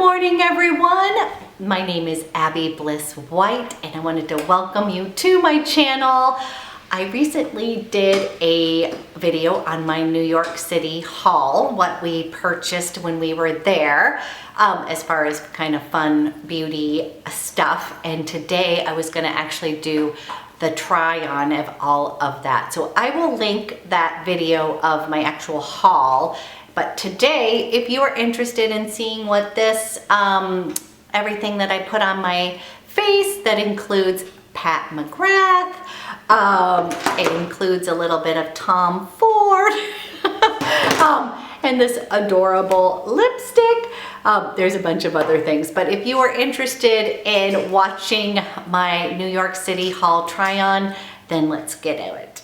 morning, everyone. My name is Abby Bliss White, and I wanted to welcome you to my channel. I recently did a video on my New York City haul, what we purchased when we were there, as far as kind of fun beauty stuff. And today I was going to actually do the try on of all of that. So I will link that video of my actual haul. But today, if you are interested in seeing what this, everything that I put on my face, that includes McGrath, it includes a little bit of Tom Ford, and this adorable lipstick. There's a bunch of other things, but if you are interested in watching my New York City haul try on, then let's get to it.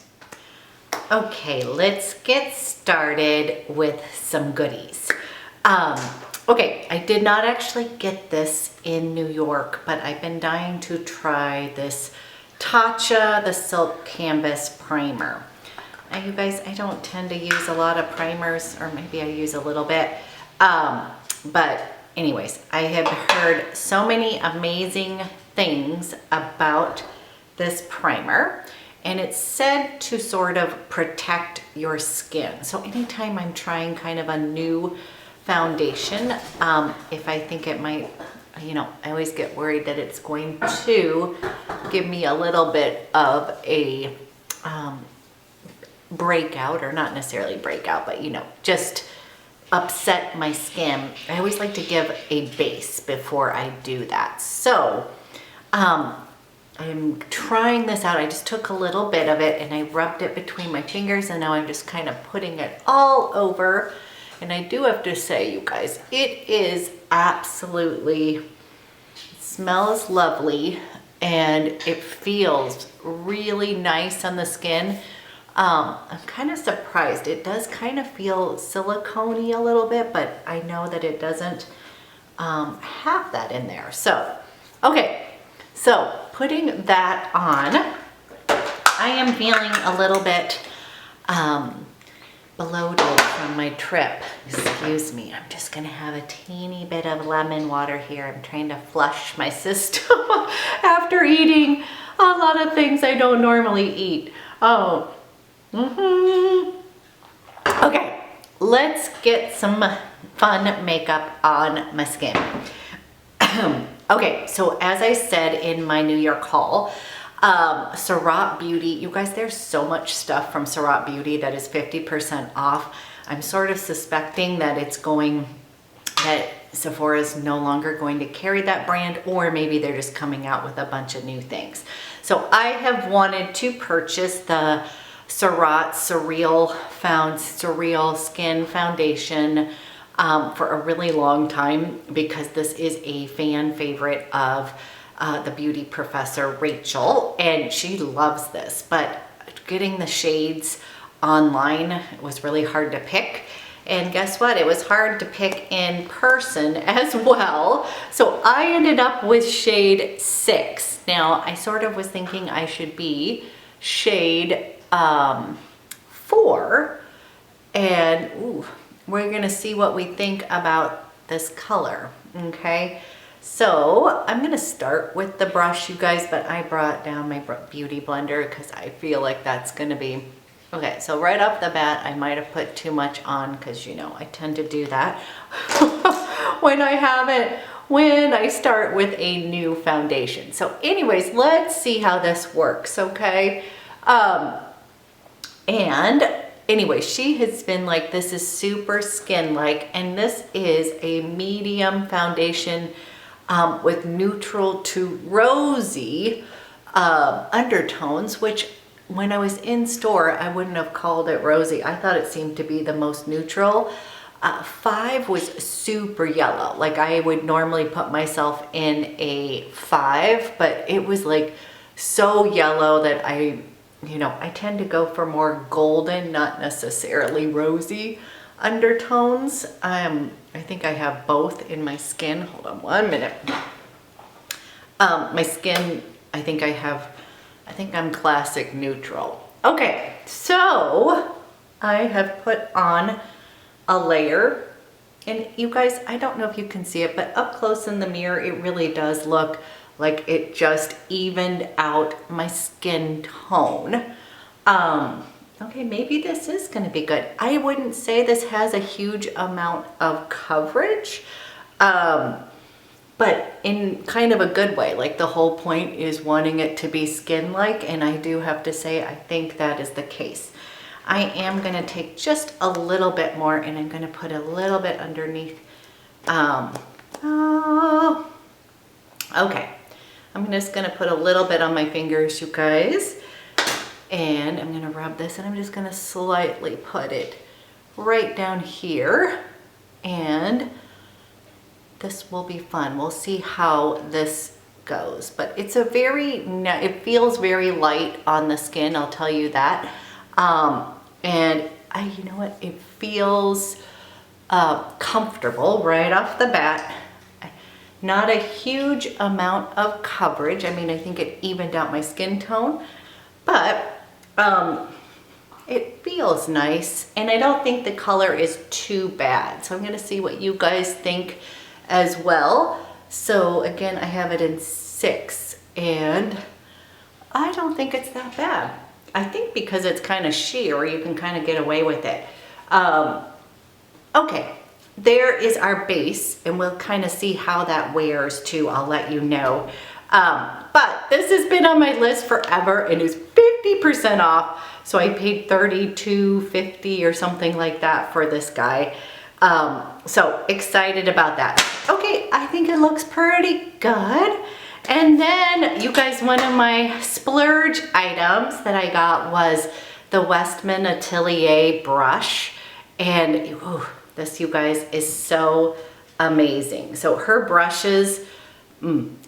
Okay, let's get started with some goodies. Okay, I did not actually get this in New York, but I've been dying to try this Tatcha, the Silk Canvas Primer. Now, you guys, I don't tend to use a lot of primers, or maybe I use a little bit. But anyways, I have heard so many amazing things about this primer. And it's said to sort of protect your skin. So anytime I'm trying kind of a new foundation, if I think it might, you know, I always get worried that it's going to give me a little bit of a breakout, or not necessarily breakout, but you know, just upset my skin. I always like to give a base before I do that. So, I'm trying this out. I just took a little bit of it and I rubbed it between my fingers, and now I'm just kind of putting it all over. And I do have to say, you guys, it is absolutely, it smells lovely and it feels really nice on the skin. I'm kind of surprised. It does kind of feel silicone-y a little bit, but I know that it doesn't have that in there. So, okay. So putting that on, I am feeling a little bit bloated from my trip. Excuse me, I'm just gonna have a teeny bit of lemon water here. I'm trying to flush my system after eating a lot of things I don't normally eat. Oh, Okay, let's get some fun makeup on my skin. Okay, so as I said in my New York haul, Surratt Beauty, you guys, there's so much stuff from Surratt Beauty that is 50% off. I'm sort of suspecting that that Sephora's no longer going to carry that brand, or maybe they're just coming out with a bunch of new things. So I have wanted to purchase the Surratt Surreal Skin Foundation for a really long time, because this is a fan favorite of the beauty professor Rachel, and she loves this. But getting the shades online was really hard to pick, and guess what, it was hard to pick in person as well. So I ended up with shade 6. Now I sort of was thinking I should be shade 4, and ooh, we're gonna see what we think about this color, okay? So I'm gonna start with the brush, you guys, but I brought down my beauty blender because I feel like that's gonna be, okay, so right off the bat, I might have put too much on, because you know, I tend to do that when I start with a new foundation. So anyways, let's see how this works, okay? And anyway, she has been like, this is super skin-like, and this is a medium foundation with neutral to rosy undertones, which when I was in store, I wouldn't have called it rosy. I thought it seemed to be the most neutral. 5 was super yellow. Like, I would normally put myself in a 5, but it was like so yellow that I tend to go for more golden, not necessarily rosy undertones. I think I have both in my skin. Hold on one minute. My skin, I think I'm classic neutral. Okay, so I have put on a layer And you guys, I don't know if you can see it, but up close in the mirror, it really does look like it just evened out my skin tone. Okay, maybe this is gonna be good. I wouldn't say this has a huge amount of coverage, but in kind of a good way. Like the whole point is wanting it to be skin-like, and I do have to say, I think that is the case. I am gonna take just a little bit more, and I'm gonna put a little bit underneath. Okay, I'm just gonna put a little bit on my fingers, you guys. And I'm gonna rub this, and I'm just gonna slightly put it right down here. And this will be fun. We'll see how this goes. But it's a it feels very light on the skin, I'll tell you that. And you know what? It feels comfortable right off the bat. Not a huge amount of coverage. I mean, I think it evened out my skin tone, but it feels nice, and I don't think the color is too bad. So I'm gonna see what you guys think as well. So again, I have it in 6, and I don't think it's that bad. I think because it's kind of sheer, you can kind of get away with it. Okay, there is our base, and we'll kind of see how that wears too. I'll let you know. But this has been on my list forever and is 50% off. So I paid $32.50 or something like that for this guy. So excited about that. Okay, I think it looks pretty good. And then you guys, one of my splurge items that I got was the Westman Atelier brush. And ooh, this, you guys, is so amazing. So her brushes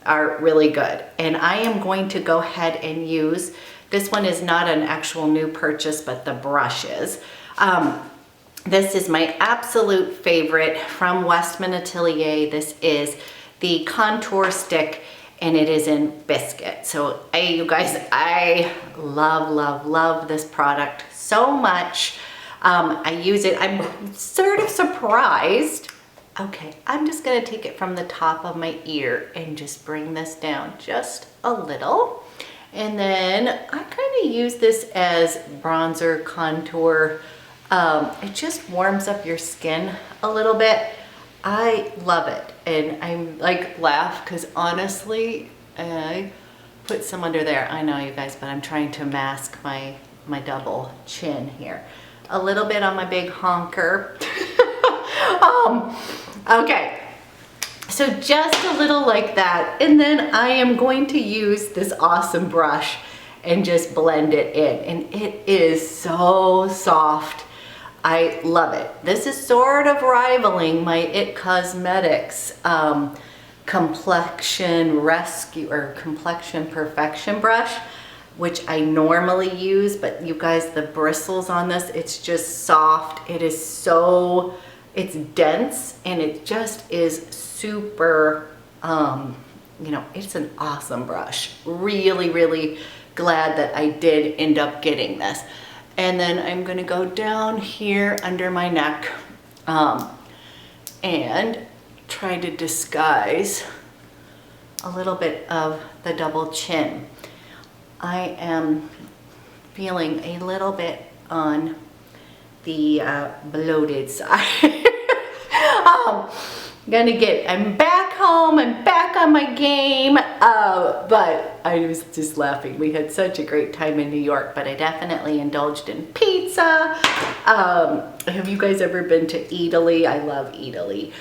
are really good. And I am going to go ahead and use, this one is not an actual new purchase, but the brush is. This is my absolute favorite from Westman Atelier. This is the contour stick, and it is in biscuit. So you guys, I love this product so much. I use it, I'm sort of surprised. Okay, I'm just gonna take it from the top of my ear and just bring this down just a little. And then I kind of use this as bronzer contour. It just warms up your skin a little bit. I love it. And I'm like laugh because honestly, I put some under there. I know you guys, but I'm trying to mask my double chin here. A little bit on my big honker. Okay, so just a little like that, and then I am going to use this awesome brush and just blend it in, and it is so soft. I love it. This is sort of rivaling my IT Cosmetics complexion rescue or complexion perfection brush, which I normally use, but you guys, the bristles on this, it's just soft. It is so, it's dense, and it just is super, you know, it's an awesome brush. Really glad that I did end up getting this. And then I'm gonna go down here under my neck and try to disguise a little bit of the double chin. I am feeling a little bit on the bloated side. I'm back home, I'm back on my game, but I was just laughing. We had such a great time in New York, but I definitely indulged in pizza. Have you guys ever been to Italy? I love Italy.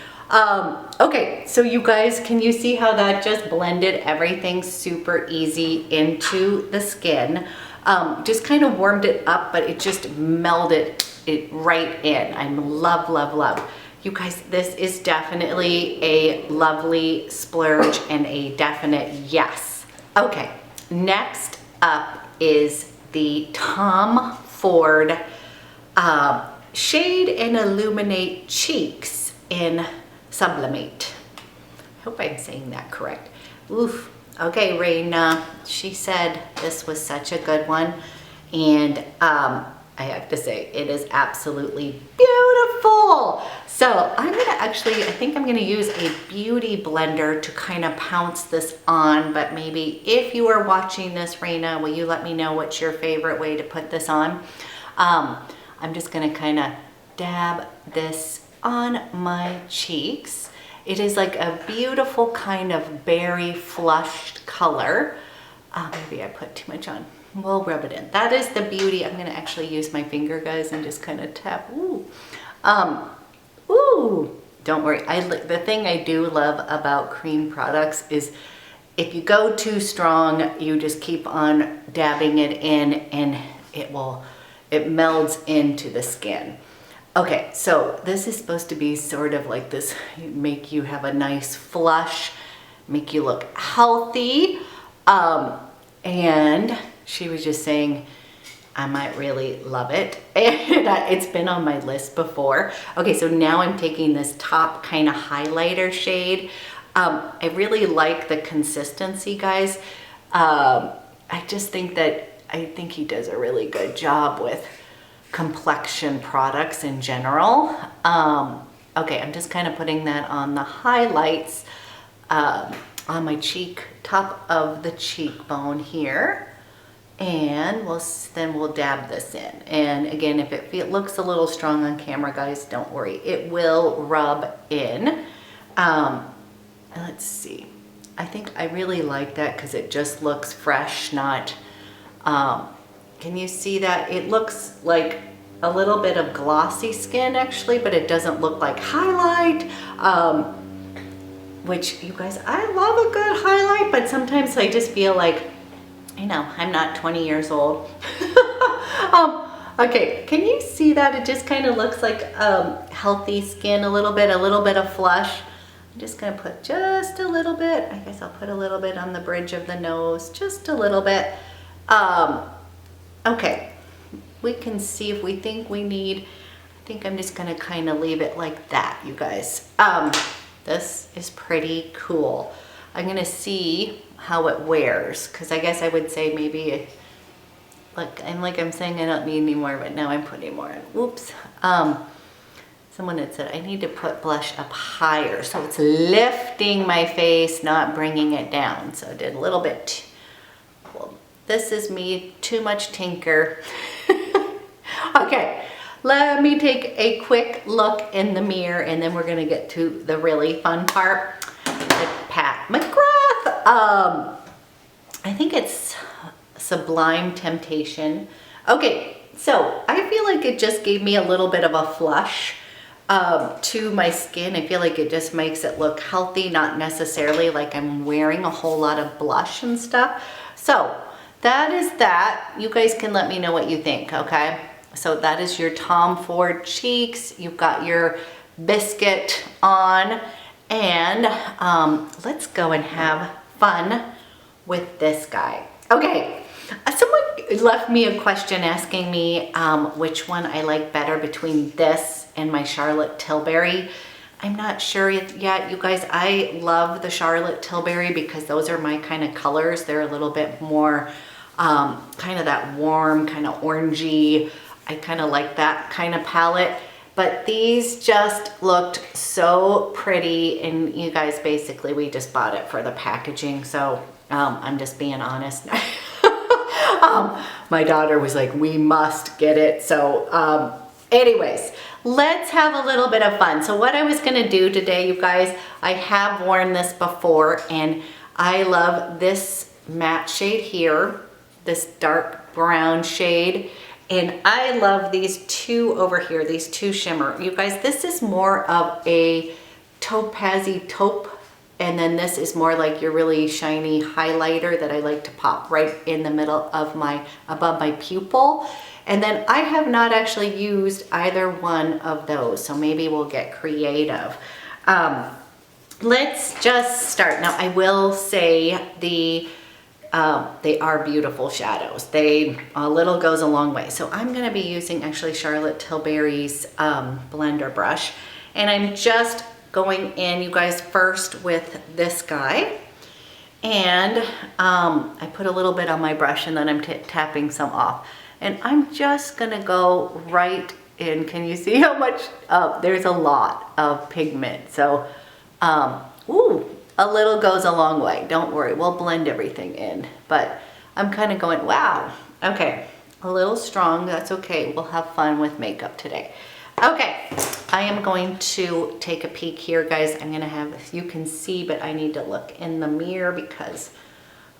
Okay, so you guys, can you see how that just blended everything super easy into the skin? Just kind of warmed it up, but it just melded it right in. I'm love. You guys, this is definitely a lovely splurge and a definite yes. Okay, next up is the Tom Ford Shade and Illuminate Cheeks in Sublimate. I hope I'm saying that correct. Oof. Okay, Rena, she said this was such a good one, and I have to say. It is absolutely beautiful. So I'm gonna actually, I think I'm gonna use a beauty blender to kind of pounce this on, but maybe if you are watching this, Rena, will you let me know what's your favorite way to put this on? I'm just gonna kind of dab this on my cheeks. It is like a beautiful kind of berry flushed color. Maybe I put too much on. We'll rub it in. That is the beauty. I'm gonna actually use my finger, guys, and just kind of tap. Ooh. Ooh. Don't worry. The thing I do love about cream products is if you go too strong, you just keep on dabbing it in and it melds into the skin. Okay, so this is supposed to be sort of like this, make you have a nice flush, make you look healthy. And she was just saying, I might really love it. And it's been on my list before. Okay, so now I'm taking this top kind of highlighter shade. I really like the consistency, guys. I think he does a really good job with complexion products in general. Okay, I'm just kind of putting that on the highlights on my cheek, top of the cheekbone here. And then we'll dab this in. And again, if it looks a little strong on camera, guys, don't worry. It will rub in. Let's see. I think I really like that because it just looks fresh, not... can you see that? It looks like a little bit of glossy skin actually, but it doesn't look like highlight. Which, you guys, I love a good highlight, but sometimes I just feel like, I know, I'm not 20 years old. Okay, can you see that? It just kind of looks like healthy skin, a little bit of flush. I'm just gonna put just a little bit. I guess I'll put a little bit on the bridge of the nose, just a little bit. Okay, we can see if we think we need, I think I'm just gonna kind of leave it like that, you guys. This is pretty cool. I'm gonna see how it wears, because I guess I would say maybe, like I'm saying I don't need any more, but now I'm putting more in. Oops. Someone had said I need to put blush up higher, so it's lifting my face, not bringing it down. So I did a little bit. Well, this is me, too much tinker. Okay, let me take a quick look in the mirror, and then we're gonna get to the really fun part with Pat McGrath. I think it's Sublime Temptation. Okay, so I feel like it just gave me a little bit of a flush to my skin. I feel like it just makes it look healthy, not necessarily like I'm wearing a whole lot of blush and stuff. So that is that. You guys can let me know what you think, okay? So that is your Tom Ford cheeks. You've got your biscuit on, and let's go and have fun with this guy. Okay, someone left me a question asking me which one I like better between this and my Charlotte Tilbury. I'm not sure yet, you guys. I love the Charlotte Tilbury because those are my kind of colors. They're a little bit more kind of that warm, kind of orangey. I kind of like that kind of palette. But these just looked so pretty, and you guys, basically we just bought it for the packaging, so I'm just being honest. My daughter was like, we must get it. So anyways, let's have a little bit of fun. So what I was gonna do today, you guys, I have worn this before, and I love this matte shade here, this dark brown shade. And I love these two over here, these two shimmer. You guys, this is more of a topaz-y taupe, and then this is more like your really shiny highlighter that I like to pop right in the middle of above my pupil. And then I have not actually used either one of those, so maybe we'll get creative. Let's just start. Now I will say they are beautiful shadows. A little goes a long way. So I'm gonna be using actually Charlotte Tilbury's blender brush. And I'm just going in, you guys, first with this guy. And I put a little bit on my brush, and then I'm tapping some off. And I'm just gonna go right in. Can you see how much? There's a lot of pigment. So, ooh, a little goes a long way. Don't worry, we'll blend everything in. But I'm kind of going, wow. Okay, a little strong, that's okay. We'll have fun with makeup today. Okay, I am going to take a peek here, guys. I'm gonna have, you can see, but I need to look in the mirror because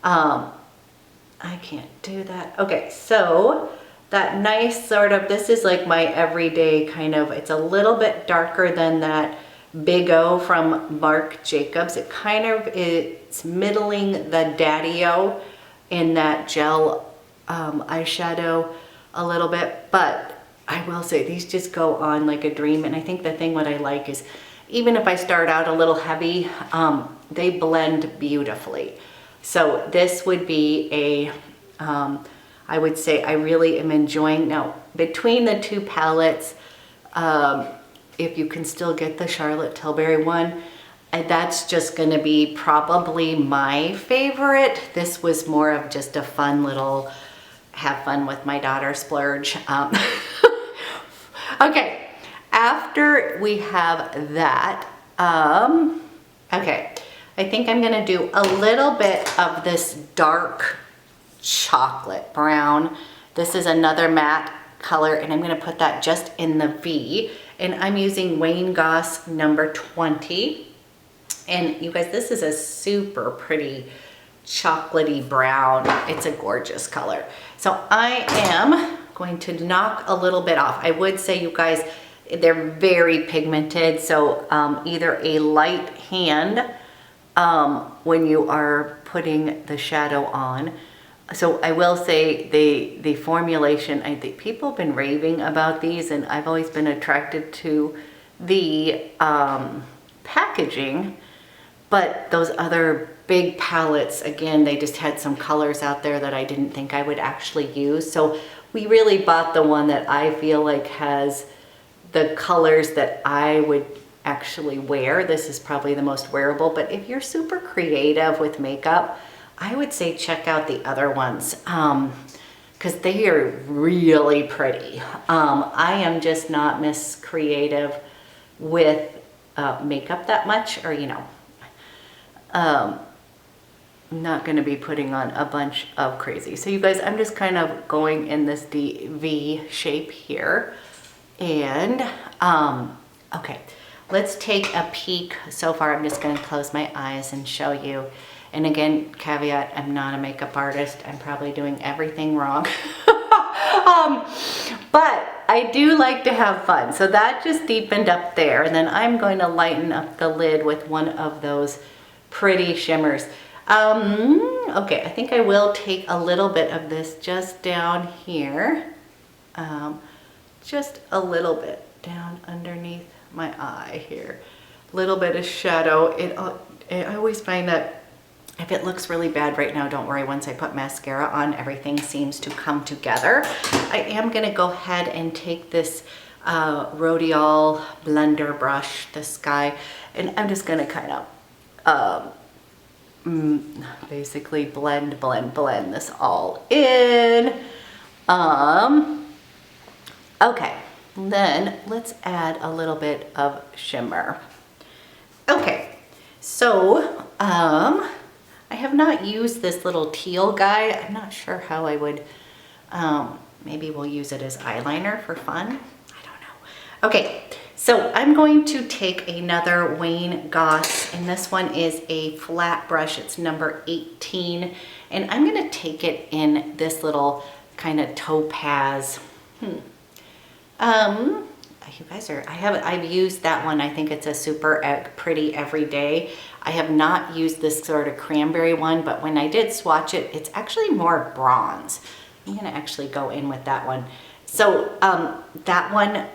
I can't do that. Okay, so that nice sort of, this is like my everyday kind of, it's a little bit darker than that Big O from Marc Jacobs. It kind of, it's middling the Daddy-O in that gel eyeshadow a little bit, but I will say these just go on like a dream. And I think the thing what I like is even if I start out a little heavy, they blend beautifully. So this would be a, I would say I really am enjoying, now between the two palettes, if you can still get the Charlotte Tilbury one, that's just gonna be probably my favorite. This was more of just a fun little, have fun with my daughter splurge. Okay, after we have that, okay, I think I'm gonna do a little bit of this dark chocolate brown. This is another matte color, and I'm gonna put that just in the V, and I'm using Wayne Goss number 20. And you guys, this is a super pretty chocolatey brown. It's a gorgeous color. So I am going to knock a little bit off. I would say, you guys, they're very pigmented. So either a light hand when you are putting the shadow on. So I will say the formulation, I think people have been raving about these, and I've always been attracted to the packaging, but those other big palettes, again, they just had some colors out there that I didn't think I would actually use. So we really bought the one that I feel like has the colors that I would actually wear. This is probably the most wearable, but if you're super creative with makeup, I would say check out the other ones because they are really pretty. I am just not Miss Creative with makeup that much, or you know, I'm not going to be putting on a bunch of crazy. So you guys, I'm just kind of going in this V shape here. And okay, let's take a peek. So far, I'm just going to close my eyes and show you. And again, caveat, I'm not a makeup artist. I'm probably doing everything wrong. But I do like to have fun. So that just deepened up there. And then I'm going to lighten up the lid with one of those pretty shimmers. Okay, I think I will take a little bit of this just down here. Just a little bit down underneath my eye here. Little bit of shadow. I always find that if it looks really bad right now, don't worry. Once I put mascara on, everything seems to come together. I am going to go ahead and take this Rodial blender brush, this guy, and I'm just going to kind of basically blend this all in. Okay, then let's add a little bit of shimmer. Okay, so I have not used this little teal guy. I'm not sure how I would, maybe we'll use it as eyeliner for fun. I don't know. Okay, so I'm going to take another Wayne Goss, and this one is a flat brush. It's number 18, and I'm gonna take it in this little kind of topaz. You guys are, I've used that one. I think it's a super pretty everyday. I have not used this sort of cranberry one, but when I did swatch it, it's actually more bronze. I'm gonna actually go in with that one. So that one,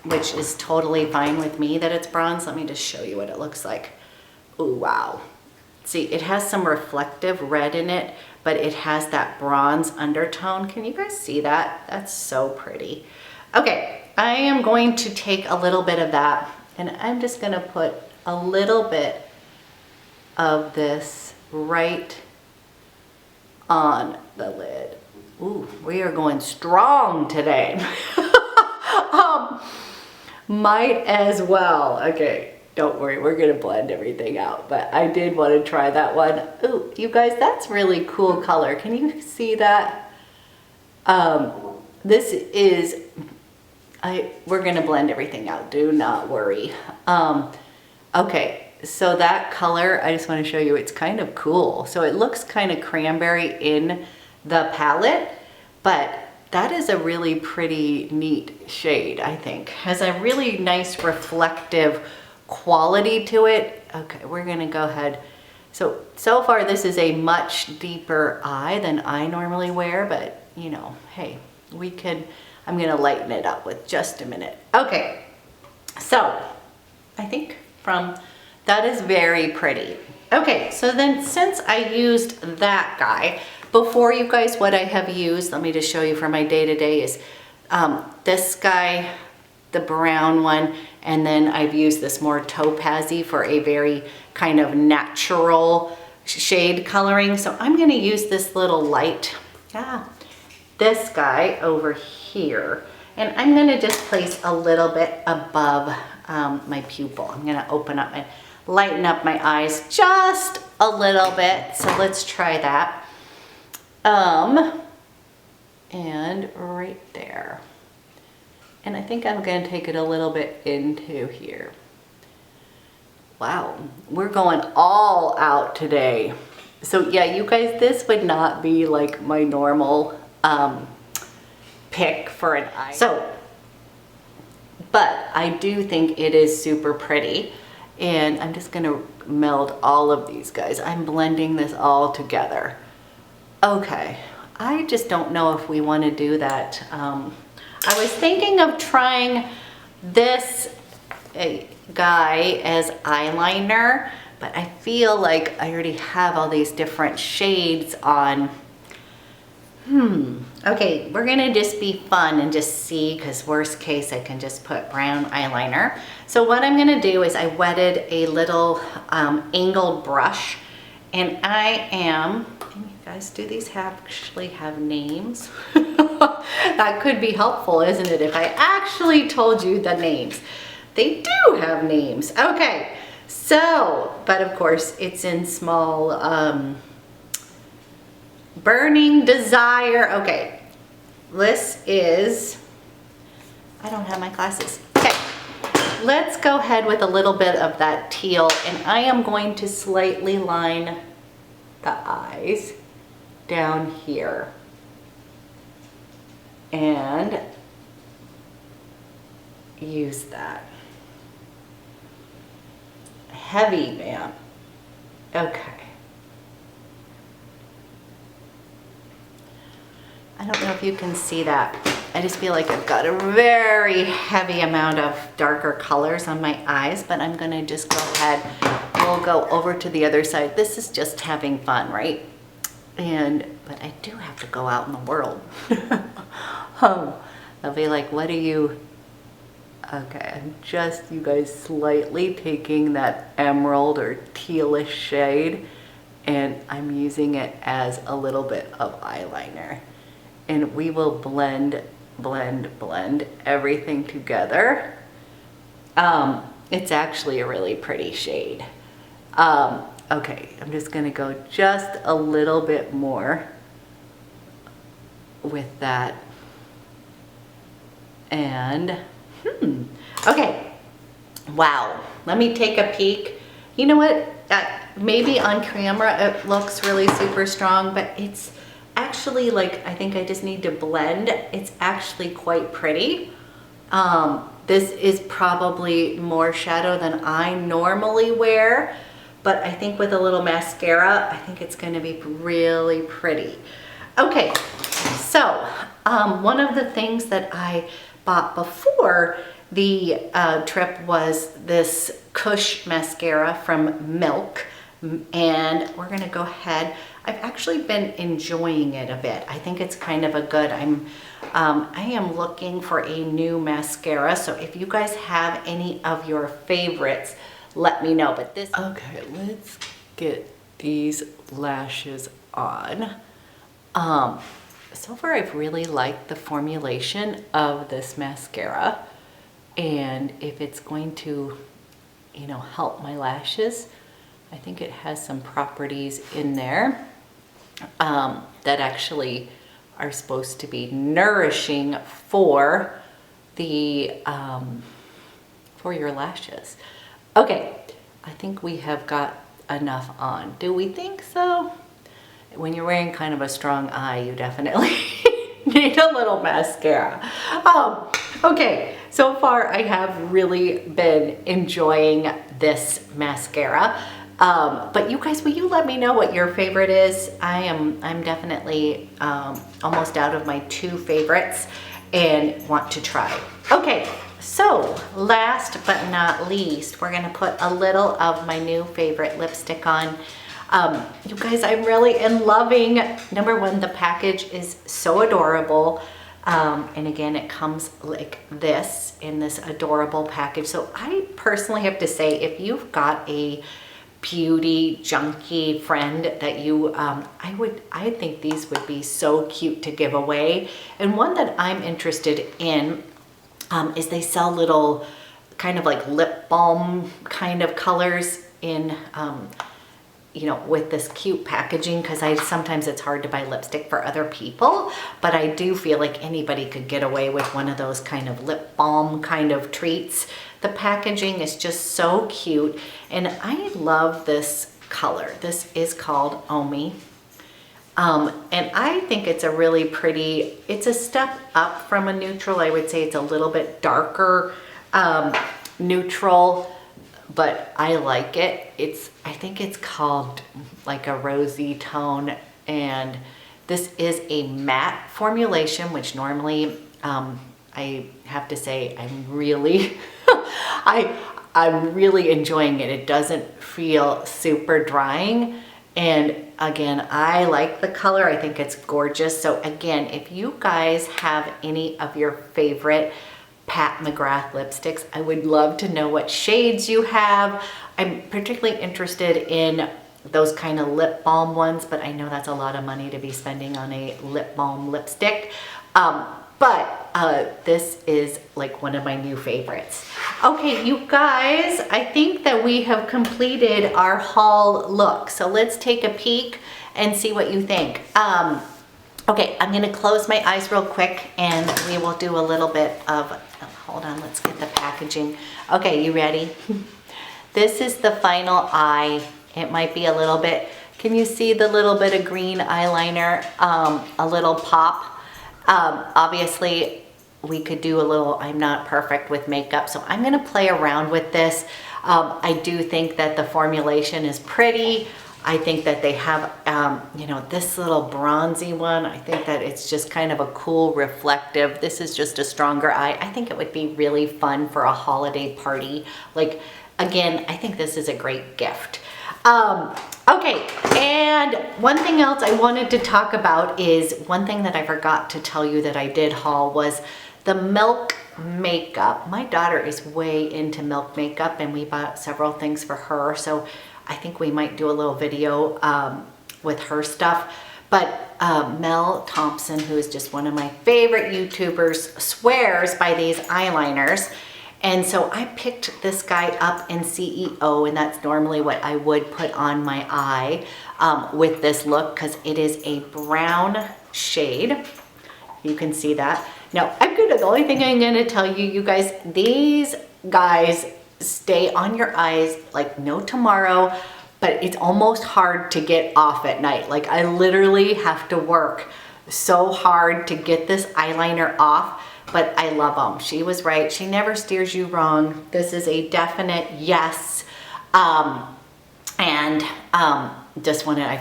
which is totally fine with me that it's bronze. Let me just show you what it looks like. Oh, wow. See, it has some reflective red in it, but it has that bronze undertone. Can you guys see that? That's so pretty. Okay. I am going to take a little bit of that, and I'm just going to put a little bit of this right on the lid. Ooh, we are going strong today. Might as well. Okay, don't worry, we're gonna blend everything out, but I did want to try that one. Ooh, you guys, that's really cool color. Can you see that? This is, we're gonna blend everything out, do not worry. Okay, so that color, I just want to show you, it's kind of cool. So it looks kind of cranberry in the palette, but that is a really pretty neat shade, I think. Has a really nice reflective quality to it. Okay, we're gonna go ahead. So far this is a much deeper eye than I normally wear, but you know, hey, I'm gonna lighten it up with just a minute. Okay, so I think that is very pretty. Okay, so then since I used that guy, before you guys, what I have used, let me just show you for my day-to-day is this guy, the brown one, and then I've used this more topazy for a very kind of natural shade coloring. So I'm gonna use this little light, this guy over here, and I'm gonna just place a little bit above my pupil. I'm gonna lighten up my eyes just a little bit. So let's try that. And right there. And I think I'm gonna take it a little bit into here. Wow, we're going all out today. So yeah, you guys, this would not be like my normal pick for an eye. But I do think it is super pretty. And I'm just gonna meld all of these guys. I'm blending this all together. Okay, I just don't know if we want to do that. I was thinking of trying this guy as eyeliner, but I feel like I already have all these different shades on. Okay, we're gonna just be fun and just see, because worst case I can just put brown eyeliner. So what I'm gonna do is I wetted a little angled brush, and can you guys, do these actually have names? That could be helpful, isn't it, if I actually told you the names. They do have names. Okay, so, but of course it's in small, Burning Desire. Okay, this is, I don't have my glasses. Okay, let's go ahead with a little bit of that teal, and I am going to slightly line the eyes down here. And use that. Heavy, man. Okay. I don't know if you can see that. I just feel like I've got a very heavy amount of darker colors on my eyes, but I'm gonna just go ahead. We'll go over to the other side. This is just having fun, right? But I do have to go out in the world. They'll be like, what are you? Okay, I'm just, you guys, slightly taking that emerald or tealish shade, and I'm using it as a little bit of eyeliner. And we will blend everything together. It's actually a really pretty shade. Okay, I'm just gonna go just a little bit more with that. And, okay, wow. Let me take a peek. You know what, maybe on camera it looks really super strong, but it's actually, like, I think I just need to blend. It's actually quite pretty. This is probably more shadow than I normally wear, but I think with a little mascara, I think it's gonna be really pretty. Okay, so one of the things that I bought before the trip was this Kush mascara from Milk, and we're gonna go ahead. I've actually been enjoying it a bit. I think it's kind of a good, I am looking for a new mascara, so if you guys have any of your favorites, let me know. But this, okay, let's get these lashes on. so far I've really liked the formulation of this mascara, and if it's going to, you know, help my lashes, I think it has some properties in there that actually are supposed to be nourishing for the for your lashes. Okay, I think we have got enough on. Do we think so? When you're wearing kind of a strong eye, you definitely need a little mascara. Okay, so far I have really been enjoying this mascara. But you guys, will you let me know what your favorite is? I'm definitely almost out of my 2 favorites and want to try. Okay, so last but not least, we're gonna put a little of my new favorite lipstick on. You guys, I'm really loving, number one, the package is so adorable. And again, it comes like this in this adorable package. So I personally have to say, if you've got a beauty junkie friend that you, I think these would be so cute to give away. And one that I'm interested in is they sell little kind of like lip balm kind of colors in, you know, with this cute packaging, because sometimes it's hard to buy lipstick for other people, but I do feel like anybody could get away with one of those kind of lip balm kind of treats. The packaging is just so cute, and I love this color. This is called Omi. And I think it's a really pretty, it's a step up from a neutral. I would say it's a little bit darker neutral, but I like it. I think it's called like a rosy tone, and this is a matte formulation, which normally I have to say I'm really I'm really enjoying it. It doesn't feel super drying, and again, I like the color. I think it's gorgeous. So again, if you guys have any of your favorite Pat McGrath lipsticks, I would love to know what shades you have. I'm particularly interested in those kind of lip balm ones, but I know that's a lot of money to be spending on a lip balm lipstick. But this is like one of my new favorites. Okay, you guys, I think that we have completed our haul look. So let's take a peek and see what you think. Okay, I'm gonna close my eyes real quick and we will do a little bit of, hold on, let's get the packaging. Okay, you ready? This is the final eye. It might be a little bit, can you see the little bit of green eyeliner? A little pop. Obviously, we could do a little, I'm not perfect with makeup, so I'm gonna play around with this. I do think that the formulation is pretty. I think that they have, you know, this little bronzy one. I think that it's just kind of a cool reflective. This is just a stronger eye. I think it would be really fun for a holiday party. Like, again, I think this is a great gift. Okay, and one thing else I wanted to talk about is one thing that I forgot to tell you that I did haul was the Milk makeup. My daughter is way into Milk makeup, and we bought several things for her, so I think we might do a little video with her stuff. But Mel Thompson, who is just one of my favorite YouTubers, swears by these eyeliners. And so I picked this guy up in CEO, and that's normally what I would put on my eye with this look, because it is a brown shade. You can see that. Now, the only thing I'm gonna tell you, you guys, these guys stay on your eyes like no tomorrow, but it's almost hard to get off at night. Like, I literally have to work so hard to get this eyeliner off. But I love them. She was right. She never steers you wrong. This is a definite yes. I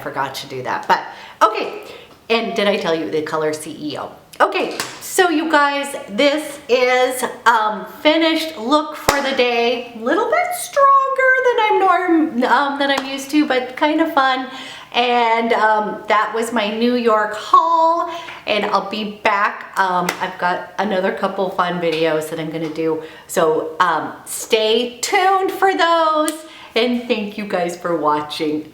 forgot to do that. But okay. And did I tell you the color CEO? Okay. So you guys, this is finished look for the day. A little bit stronger than I'm used to, but kind of fun. And that was my New York haul, and I'll be back. I've got another couple fun videos that I'm gonna do, so stay tuned for those, and thank you guys for watching.